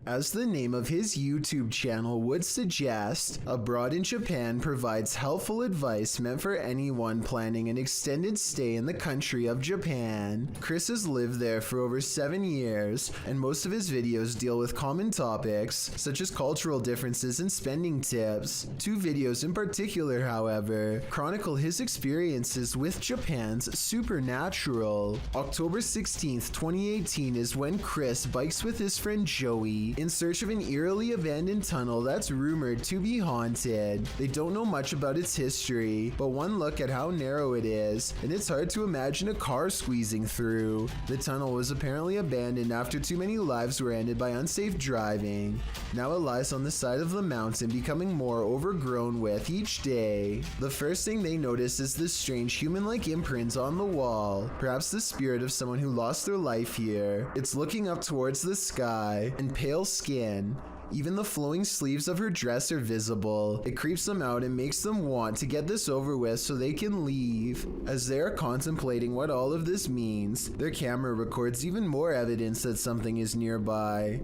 As the name of his YouTube channel would suggest, Abroad in Japan provides helpful advice meant for anyone planning an extended stay in the country of Japan. Chris has lived there for over 7 years, and most of his videos deal with common topics, such as cultural differences and spending tips. 2 videos in particular, however, chronicle his experiences with Japan's supernatural. October 16th, 2018 is when Chris bikes with his friend Joey in search of an eerily abandoned tunnel that's rumored to be haunted. They don't know much about its history, but one look at how narrow it is, and it's hard to imagine a car squeezing through. The tunnel was apparently abandoned after too many lives were ended by unsafe driving. Now it lies on the side of the mountain, becoming more overgrown with each day. The first thing they notice is this strange human-like imprint on the wall, perhaps the spirit of someone who lost their life here. It's looking up towards the sky, and pale skin. Even the flowing sleeves of her dress are visible. It creeps them out and makes them want to get this over with so they can leave. As they are contemplating what all of this means, their camera records even more evidence that something is nearby.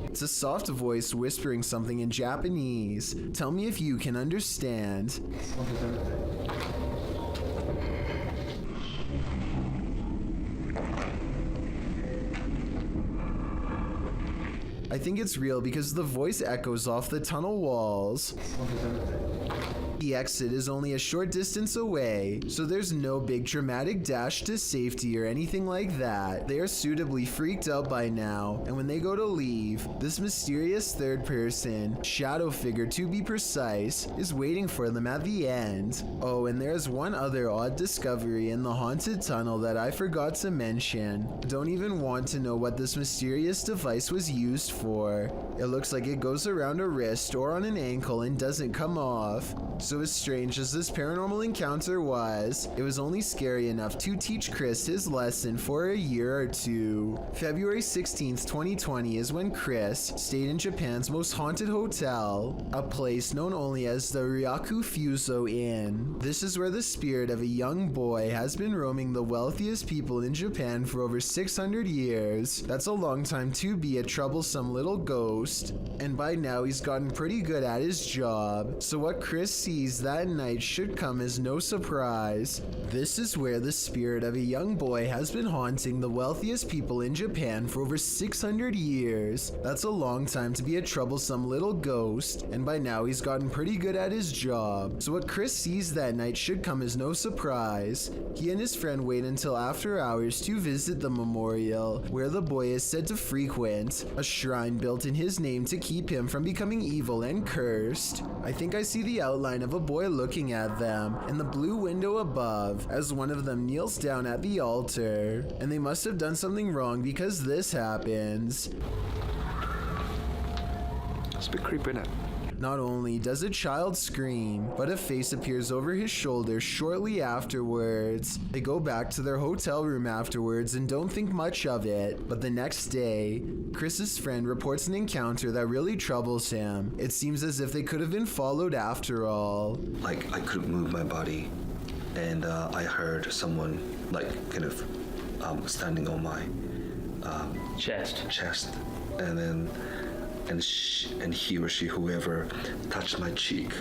It's a soft voice whispering something in Japanese. Tell me if you can understand. I think it's real because the voice echoes off the tunnel walls. The exit is only a short distance away, so there's no big dramatic dash to safety or anything like that. They are suitably freaked out by now, and when they go to leave, this mysterious third person, shadow figure to be precise, is waiting for them at the end. Oh, and there's one other odd discovery in the haunted tunnel that I forgot to mention. Don't even want to know what this mysterious device was used for. It looks like it goes around a wrist or on an ankle and doesn't come off. So as strange as this paranormal encounter was, it was only scary enough to teach Chris his lesson for a year or 2. February 16th, 2020 is when Chris stayed in Japan's most haunted hotel, a place known only as the Ryaku Fuso Inn. This is where the spirit of a young boy has been roaming the wealthiest people in Japan for over 600 years. That's a long time to be a troublesome little ghost, and by now he's gotten pretty good at his job. So what Chris sees that night should come as no surprise. This is where the spirit of a young boy has been haunting the wealthiest people in Japan for over 600 years. That's a long time to be a troublesome little ghost, and by now he's gotten pretty good at his job. So what Chris sees that night should come as no surprise. He and his friend wait until after hours to visit the memorial, where the boy is said to frequent, a shrine built in his name to keep him from becoming evil and cursed. I think I see the outline of a boy looking at them in the blue window above as one of them kneels down at the altar, and they must have done something wrong because this happens. It's a bit creepy, isn't it? Not only does a child scream, but a face appears over his shoulder shortly afterwards. They go back to their hotel room afterwards and don't think much of it, but the next day, Chris's friend reports an encounter that really troubles him. It seems as if they could have been followed after all. Like, I couldn't move my body, and I heard someone, like, kind of standing on my chest, and then he or she, whoever, touched my cheek.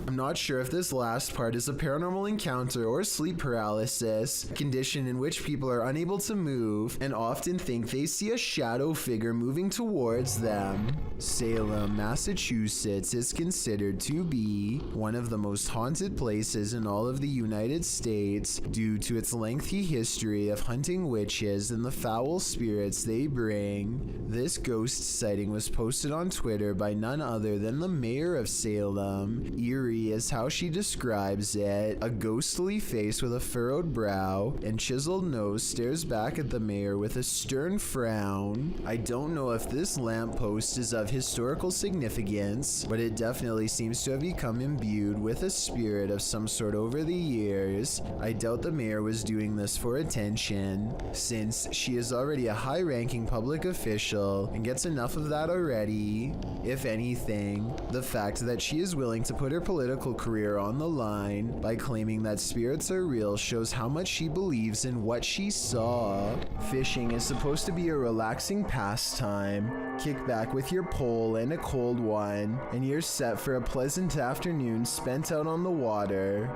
I'm not sure if this last part is a paranormal encounter or sleep paralysis, a condition in which people are unable to move and often think they see a shadow figure moving towards them. Salem, Massachusetts is considered to be one of the most haunted places in all of the United States due to its lengthy history of hunting witches and the foul spirits they bring. This ghost sighting was posted on Twitter by none other than the mayor of Salem. Eerie is how she describes it. A ghostly face with a furrowed brow and chiseled nose stares back at the mayor with a stern frown. I don't know if this lamppost is of historical significance, but it definitely seems to have become imbued with a spirit of some sort over the years. I doubt the mayor was doing this for attention, since she is already a high-ranking public official and gets enough of that already party. If anything, the fact that she is willing to put her political career on the line by claiming that spirits are real shows how much she believes in what she saw. Fishing is supposed to be a relaxing pastime. Kick back with your pole and a cold one, and you're set for a pleasant afternoon spent out on the water.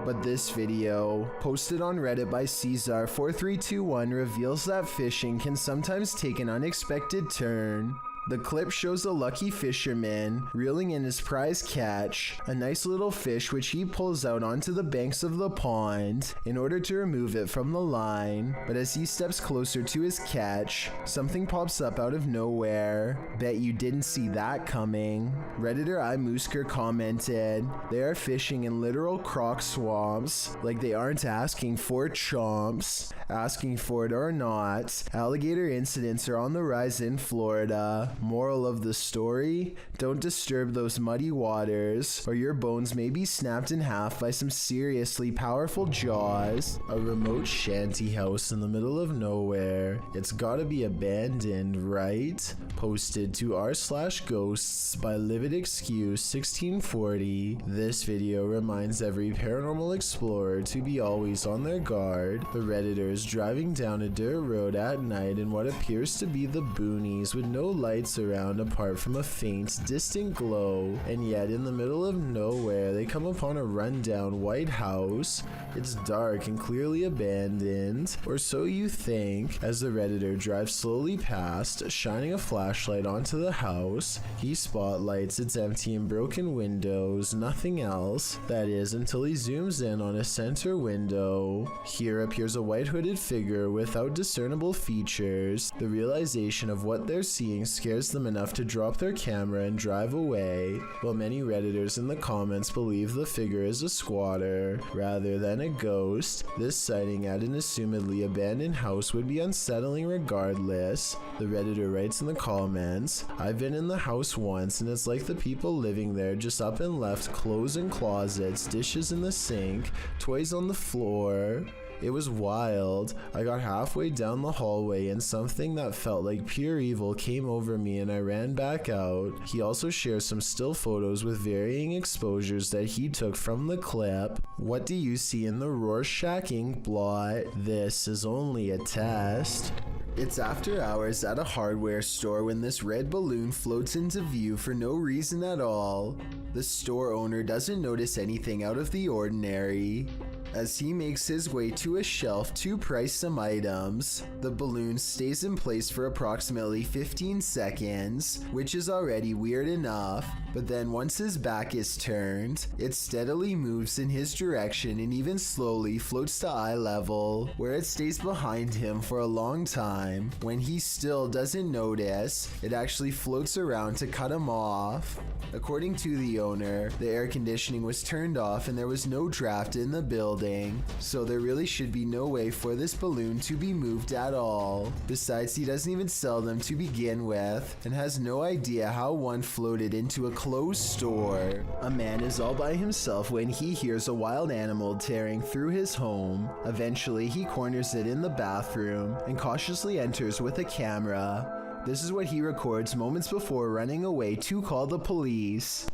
But this video, posted on Reddit by Caesar4321, reveals that fishing can sometimes take an unexpected turn. The clip shows a lucky fisherman reeling in his prize catch, a nice little fish which he pulls out onto the banks of the pond in order to remove it from the line. But as he steps closer to his catch, something pops up out of nowhere. Bet you didn't see that coming. Redditor iMoosker commented, "They are fishing in literal croc swamps, like they aren't asking for chomps. Asking for it or not, alligator incidents are on the rise in Florida. Moral of the story, don't disturb those muddy waters, or your bones may be snapped in half by some seriously powerful jaws." A remote shanty house in the middle of nowhere. It's gotta be abandoned, right? Posted to r/ghosts by Livid Excuse 1640. This video reminds every paranormal explorer to be always on their guard. The Redditor is driving down a dirt road at night in what appears to be the boonies with no lights around apart from a faint, distant glow, and yet in the middle of nowhere they come upon a rundown white house. It's dark and clearly abandoned, or so you think, as the Redditor drives slowly past, shining a flashlight onto the house. He spotlights its empty and broken windows, nothing else, that is, until he zooms in on a center window. Here appears a white hooded figure without discernible features. The realization of what they're seeing scares them enough to drop their camera and drive away, while many Redditors in the comments believe the figure is a squatter rather than a ghost. This sighting at an assumedly abandoned house would be unsettling regardless. The Redditor writes in the comments, "I've been in the house once and it's like the people living there just up and left clothes in closets, dishes in the sink, toys on the floor. It was wild. I got halfway down the hallway and something that felt like pure evil came over me and I ran back out." He also shares some still photos with varying exposures that he took from the clip. What do you see in the Rorschach ink blot? This is only a test. It's after hours at a hardware store when this red balloon floats into view for no reason at all. The store owner doesn't notice anything out of the ordinary. As he makes his way to a shelf to price some items, the balloon stays in place for approximately 15 seconds, which is already weird enough, but then once his back is turned, it steadily moves in his direction and even slowly floats to eye level, where it stays behind him for a long time. When he still doesn't notice, it actually floats around to cut him off. According to the owner, the air conditioning was turned off and there was no draft in the building, so there really should be no way for this balloon to be moved at all. Besides, he doesn't even sell them to begin with and has no idea how one floated into a closed store. A man is all by himself when he hears a wild animal tearing through his home. Eventually, he corners it in the bathroom and cautiously enters with a camera. This is what he records moments before running away to call the police.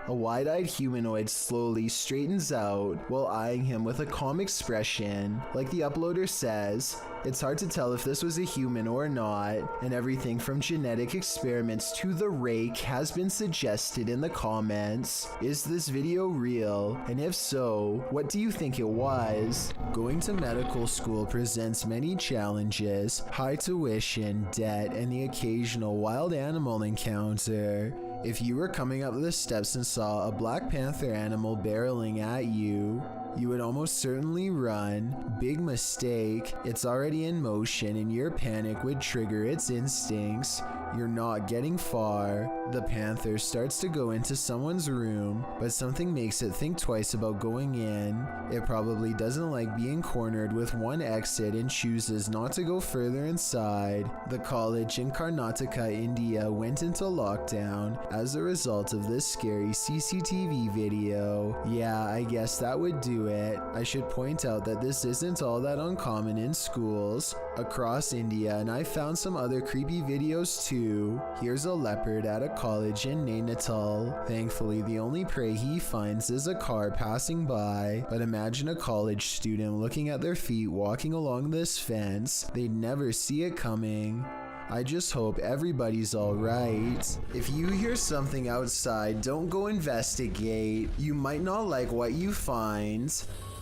A wide-eyed humanoid slowly straightens out while eyeing him with a calm expression. Like the uploader says, it's hard to tell if this was a human or not, and everything from genetic experiments to the rake has been suggested in the comments. Is this video real? And if so, what do you think it was? Going to medical school presents many challenges: high tuition, debt, and the occasional wild animal encounter. If you were coming up the steps and saw a black panther animal barreling at you, you would almost certainly run. Big mistake. It's already in motion and your panic would trigger its instincts. You're not getting far. The Panther starts to go into someone's room, but something makes it think twice about going in. It probably doesn't like being cornered with one exit and chooses not to go further inside. The college in Karnataka, India went into lockdown as a result of this scary CCTV video. Yeah, I guess that would do it. I should point out that this isn't all that uncommon in schools across India, and I found some other creepy videos too. Here's a leopard at a college in Nainital. Thankfully, the only prey he finds is a car passing by, but imagine a college student looking at their feet walking along this fence. They'd never see it coming. I just hope everybody's alright. If you hear something outside, don't go investigate. You might not like what you find.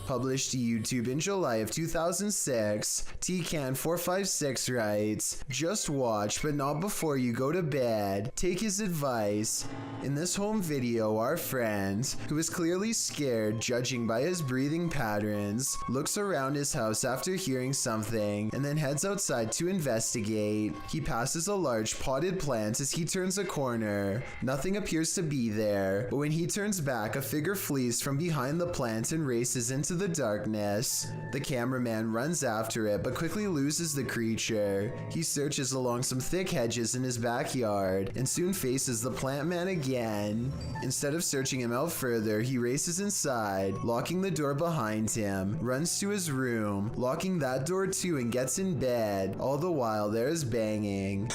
Published to YouTube in July of 2006, TCan456 writes, "Just watch, but not before you go to bed. Take his advice." In this home video, our friend, who is clearly scared judging by his breathing patterns, looks around his house after hearing something and then heads outside to investigate. He passes a large potted plant as he turns a corner. Nothing appears to be there, but when he turns back, a figure flees from behind the plant and races into the darkness. The cameraman runs after it but quickly loses the creature. He searches along some thick hedges in his backyard and soon faces the plant man again. Instead of searching him out further, he races inside, locking the door behind him, runs to his room, locking that door too, and gets in bed. All the while there is banging.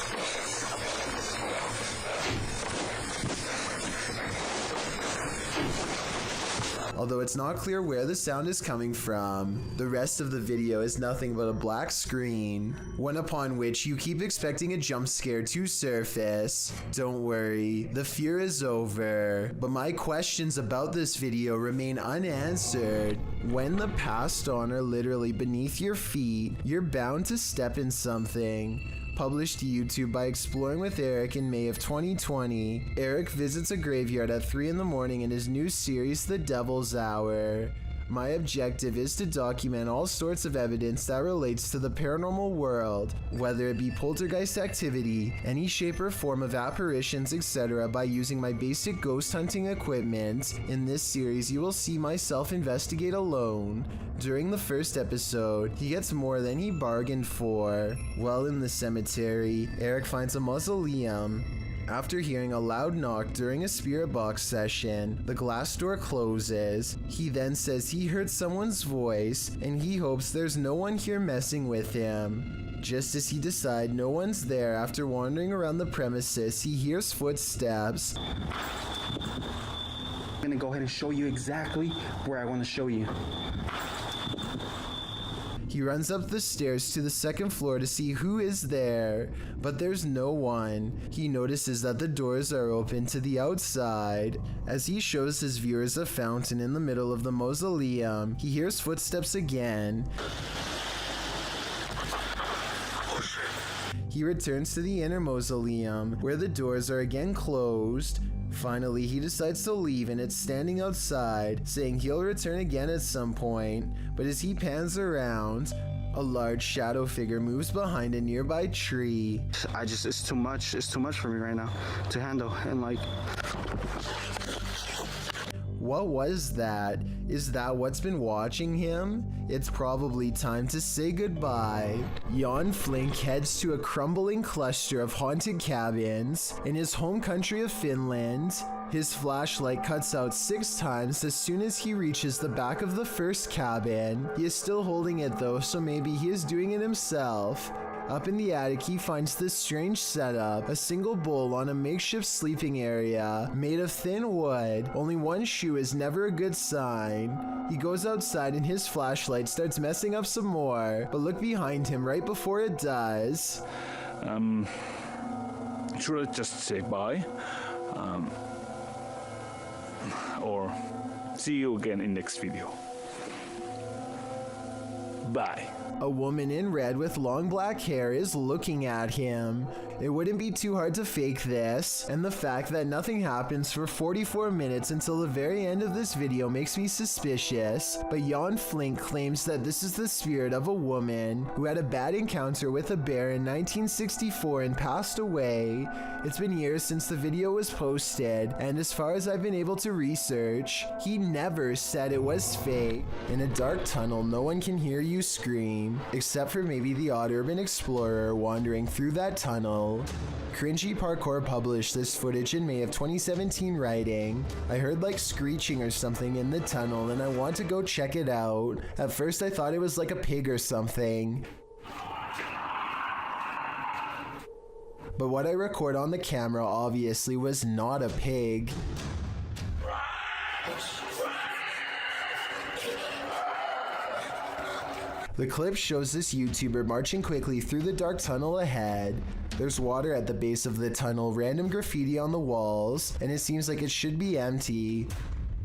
Although it's not clear where the sound is coming from. The rest of the video is nothing but a black screen, one upon which you keep expecting a jump scare to surface. Don't worry, the fear is over, but my questions about this video remain unanswered. When the past on are literally beneath your feet, you're bound to step in something. Published to YouTube by Exploring with Eric in May of 2020. Eric visits a graveyard at 3 in the morning in his new series, The Devil's Hour. My objective is to document all sorts of evidence that relates to the paranormal world, whether it be poltergeist activity, any shape or form of apparitions, etc., by using my basic ghost hunting equipment. In this series, you will see myself investigate alone. During the first episode, he gets more than he bargained for. While in the cemetery, Eric finds a mausoleum. After hearing a loud knock during a spirit box session, the glass door closes. He then says he heard someone's voice and he hopes there's no one here messing with him. Just as he decides no one's there, after wandering around the premises, he hears footsteps. I'm gonna go ahead and show you exactly where I want to show you. He runs up the stairs to the second floor to see who is there, but there's no one. He notices that the doors are open to the outside. As he shows his viewers a fountain in the middle of the mausoleum, he hears footsteps again. He returns to the inner mausoleum, where the doors are again closed. Finally, he decides to leave and it's standing outside, saying he'll return again at some point. But as he pans around, a large shadow figure moves behind a nearby tree. It's too much for me right now to handle, and like... What was that? Is that what's been watching him? It's probably time to say goodbye. Jan Flink heads to a crumbling cluster of haunted cabins in his home country of Finland. His flashlight cuts out 6 times as soon as he reaches the back of the first cabin. He is still holding it though, so maybe he is doing it himself. Up in the attic, he finds this strange setup, a single bowl on a makeshift sleeping area made of thin wood. Only one shoe is never a good sign. He goes outside and his flashlight starts messing up some more, but look behind him right before it does. Should I just say bye? Or see you again in next video. Bye. A woman in red with long black hair is looking at him. It wouldn't be too hard to fake this, and the fact that nothing happens for 44 minutes until the very end of this video makes me suspicious. But Jan Flink claims that this is the spirit of a woman who had a bad encounter with a bear in 1964 and passed away. It's been years since the video was posted, and as far as I've been able to research, he never said it was fake. In a dark tunnel, no one can hear you scream, except for maybe the odd urban explorer wandering through that tunnel. Cringy Parkour published this footage in May of 2017, writing, "I heard like screeching or something in the tunnel and I want to go check it out. At first I thought it was like a pig or something. But what I record on the camera obviously was not a pig." The clip shows this YouTuber marching quickly through the dark tunnel ahead. There's water at the base of the tunnel, random graffiti on the walls, and it seems like it should be empty.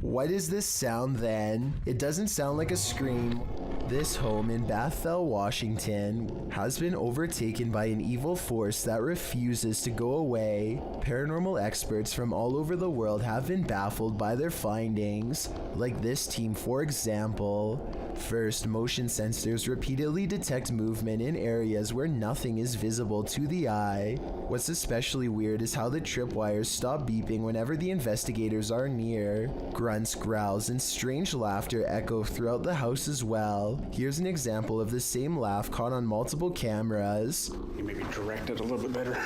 What is this sound then? It doesn't sound like a scream. This home in Bethel, Washington has been overtaken by an evil force that refuses to go away. Paranormal experts from all over the world have been baffled by their findings, like this team for example. First, motion sensors repeatedly detect movement in areas where nothing is visible to the eye. What's especially weird is how the tripwires stop beeping whenever the investigators are near. Grunts, growls, and strange laughter echo throughout the house as well. Here's an example of the same laugh caught on multiple cameras. You maybe direct it a little bit better.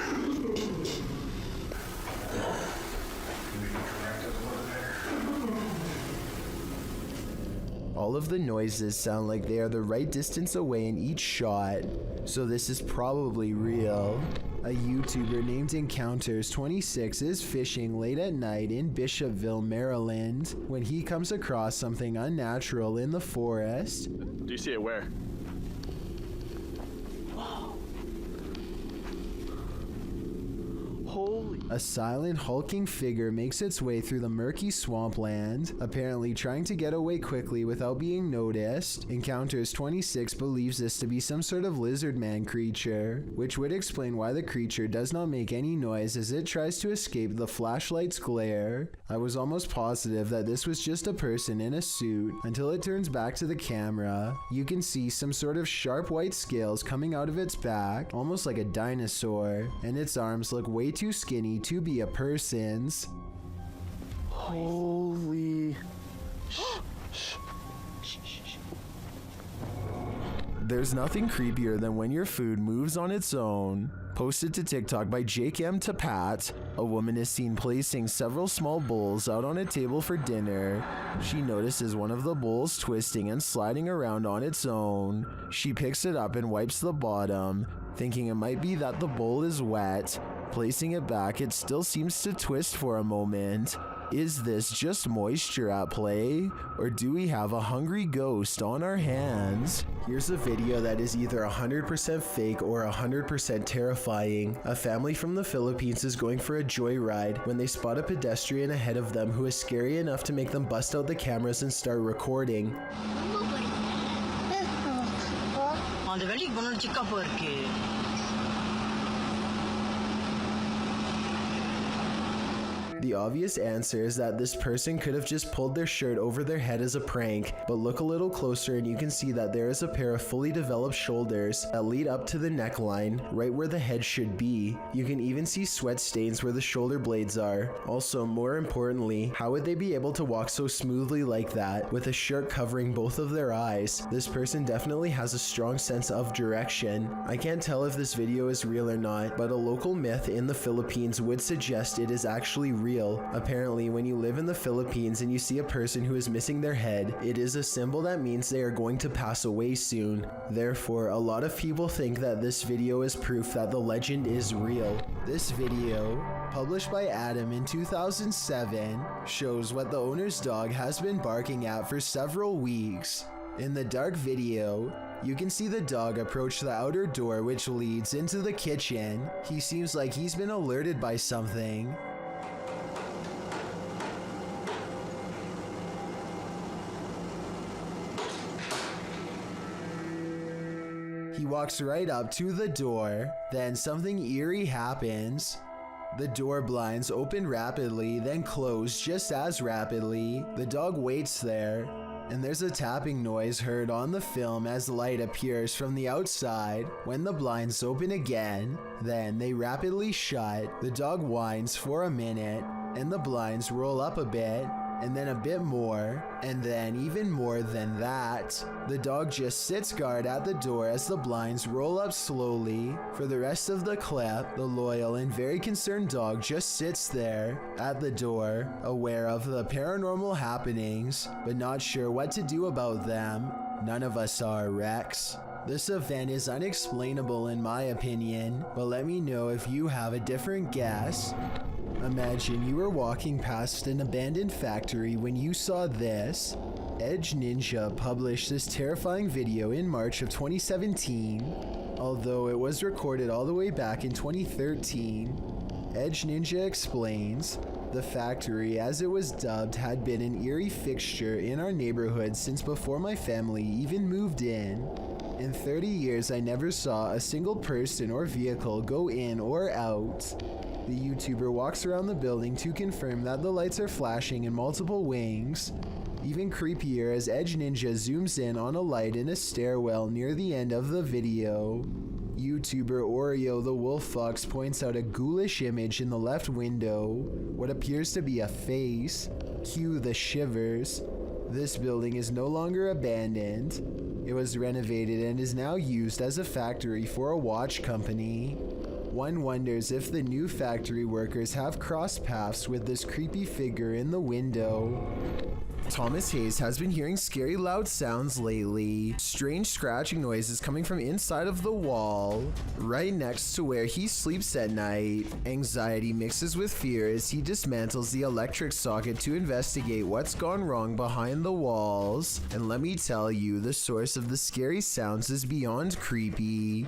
All of the noises sound like they are the right distance away in each shot, so this is probably real. A YouTuber named Encounters26 is fishing late at night in Bishopville, Maryland, when he comes across something unnatural in the forest. Do you see it where? Holy. A silent, hulking figure makes its way through the murky swampland, apparently trying to get away quickly without being noticed. Encounters26 believes this to be some sort of lizard man creature, which would explain why the creature does not make any noise as it tries to escape the flashlight's glare. I was almost positive that this was just a person in a suit until it turns back to the camera. You can see some sort of sharp white scales coming out of its back, almost like a dinosaur, and its arms look way too skinny to be a person's. Holy. There's nothing creepier than when your food moves on its own. Posted to TikTok by Jake M. Tapat, a woman is seen placing several small bowls out on a table for dinner. She notices one of the bowls twisting and sliding around on its own. She picks it up and wipes the bottom, thinking it might be that the bowl is wet. Placing it back, it still seems to twist for a moment. Is this just moisture at play? Or do we have a hungry ghost on our hands? Here's a video that is either 100% fake or 100% terrifying. A family from the Philippines is going for a joyride when they spot a pedestrian ahead of them who is scary enough to make them bust out the cameras and start recording. The obvious answer is that this person could have just pulled their shirt over their head as a prank, but look a little closer and you can see that there is a pair of fully developed shoulders that lead up to the neckline, right where the head should be. You can even see sweat stains where the shoulder blades are. Also, more importantly, how would they be able to walk so smoothly like that, with a shirt covering both of their eyes? This person definitely has a strong sense of direction. I can't tell if this video is real or not, but a local myth in the Philippines would suggest it is actually real. Apparently, when you live in the Philippines and you see a person who is missing their head, it is a symbol that means they are going to pass away soon. Therefore, a lot of people think that this video is proof that the legend is real. This video, published by Adam in 2007, shows what the owner's dog has been barking at for several weeks. In the dark video, you can see the dog approach the outer door which leads into the kitchen. He seems like he's been alerted by something. He walks right up to the door. Then something eerie happens. The door blinds open rapidly, then close just as rapidly. The dog waits there, and there's a tapping noise heard on the film as light appears from the outside. When the blinds open again, then they rapidly shut. The dog whines for a minute, and the blinds roll up a bit, and then a bit more, and then even more than that. The dog just sits guard at the door as the blinds roll up slowly. For the rest of the clip, the loyal and very concerned dog just sits there at the door, aware of the paranormal happenings, but not sure what to do about them. None of us are, Rex. This event is unexplainable in my opinion, but let me know if you have a different guess. Imagine you were walking past an abandoned factory when you saw this. Edge Ninja published this terrifying video in March of 2017, although it was recorded all the way back in 2013. Edge Ninja explains, the factory, as it was dubbed, had been an eerie fixture in our neighborhood since before my family even moved in. In 30 years, I never saw a single person or vehicle go in or out. The YouTuber walks around the building to confirm that the lights are flashing in multiple wings. Even creepier as Edge Ninja zooms in on a light in a stairwell near the end of the video. YouTuber Oreo the Wolf Fox points out a ghoulish image in the left window, what appears to be a face. Cue the shivers. This building is no longer abandoned. It was renovated and is now used as a factory for a watch company. One wonders if the new factory workers have crossed paths with this creepy figure in the window. Thomas Hayes has been hearing scary loud sounds lately. Strange scratching noises coming from inside of the wall, right next to where he sleeps at night. Anxiety mixes with fear as he dismantles the electric socket to investigate what's gone wrong behind the walls. And let me tell you, the source of the scary sounds is beyond creepy.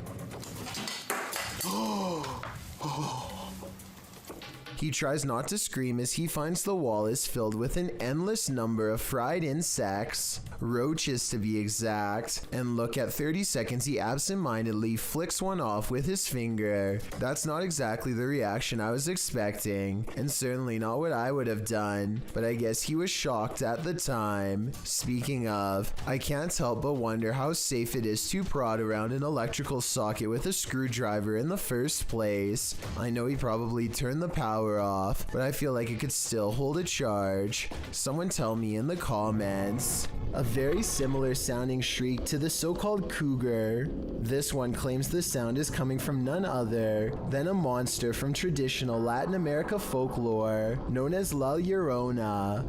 He tries not to scream as he finds the wall is filled with an endless number of fried insects, roaches to be exact, and look, at 30 seconds he absent-mindedly flicks one off with his finger. That's not exactly the reaction I was expecting, and certainly not what I would have done, but I guess he was shocked at the time. Speaking of, I can't help but wonder how safe it is to prod around an electrical socket with a screwdriver in the first place. I know he probably turned the power off, but I feel like it could still hold a charge. Someone tell me in the comments. A very similar sounding shriek to the so-called cougar. This one claims the sound is coming from none other than a monster from traditional Latin America folklore known as La Llorona.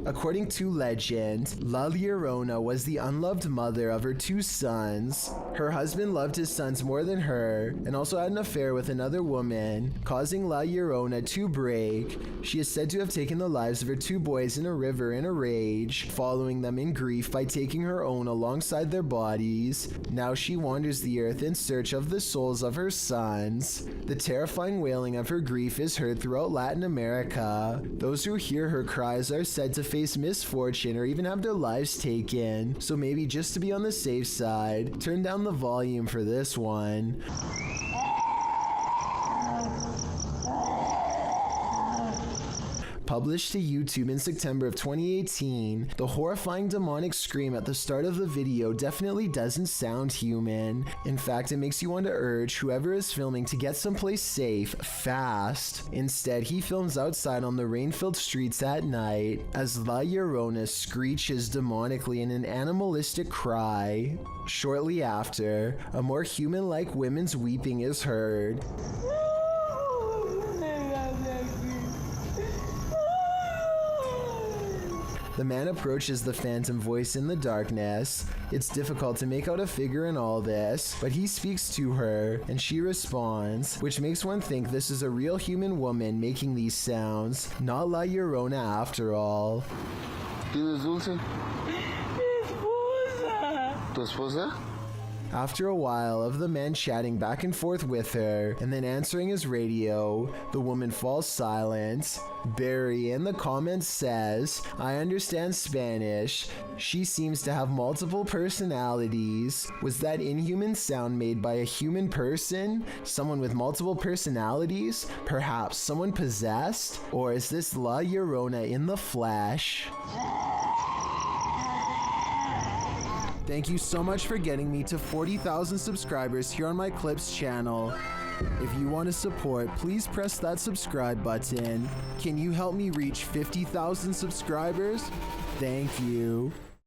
According to legend, La Llorona was the unloved mother of her two sons. Her husband loved his sons more than her, and also had an affair with another woman, causing La Llorona to break. She is said to have taken the lives of her two boys in a river in a rage, following them in grief by taking her own alongside their bodies. Now she wanders the earth in search of the souls of her sons. The terrifying wailing of her grief is heard throughout Latin America. Those who hear her cries are said to face misfortune or even have their lives taken. So maybe just to be on the safe side, turn down the volume for this one. Published to YouTube in September of 2018, the horrifying demonic scream at the start of the video definitely doesn't sound human. In fact, it makes you want to urge whoever is filming to get someplace safe, fast. Instead, he films outside on the rain-filled streets at night as La Llorona screeches demonically in an animalistic cry. Shortly after, a more human-like women's weeping is heard. The man approaches the phantom voice in the darkness. It's difficult to make out a figure in all this, but he speaks to her, and she responds, which makes one think this is a real human woman making these sounds, not La Llorona after all. ¿Tienes dulce? Mi esposa. ¿Tu esposa? After a while of the man chatting back and forth with her and then answering his radio, the woman falls silent. Barry in the comments says, I understand Spanish. She seems to have multiple personalities. Was that inhuman sound made by a human person? Someone with multiple personalities? Perhaps someone possessed? Or is this La Llorona in the flesh? Thank you so much for getting me to 40,000 subscribers here on my Clips channel. If you want to support, please press that subscribe button. Can you help me reach 50,000 subscribers? Thank you.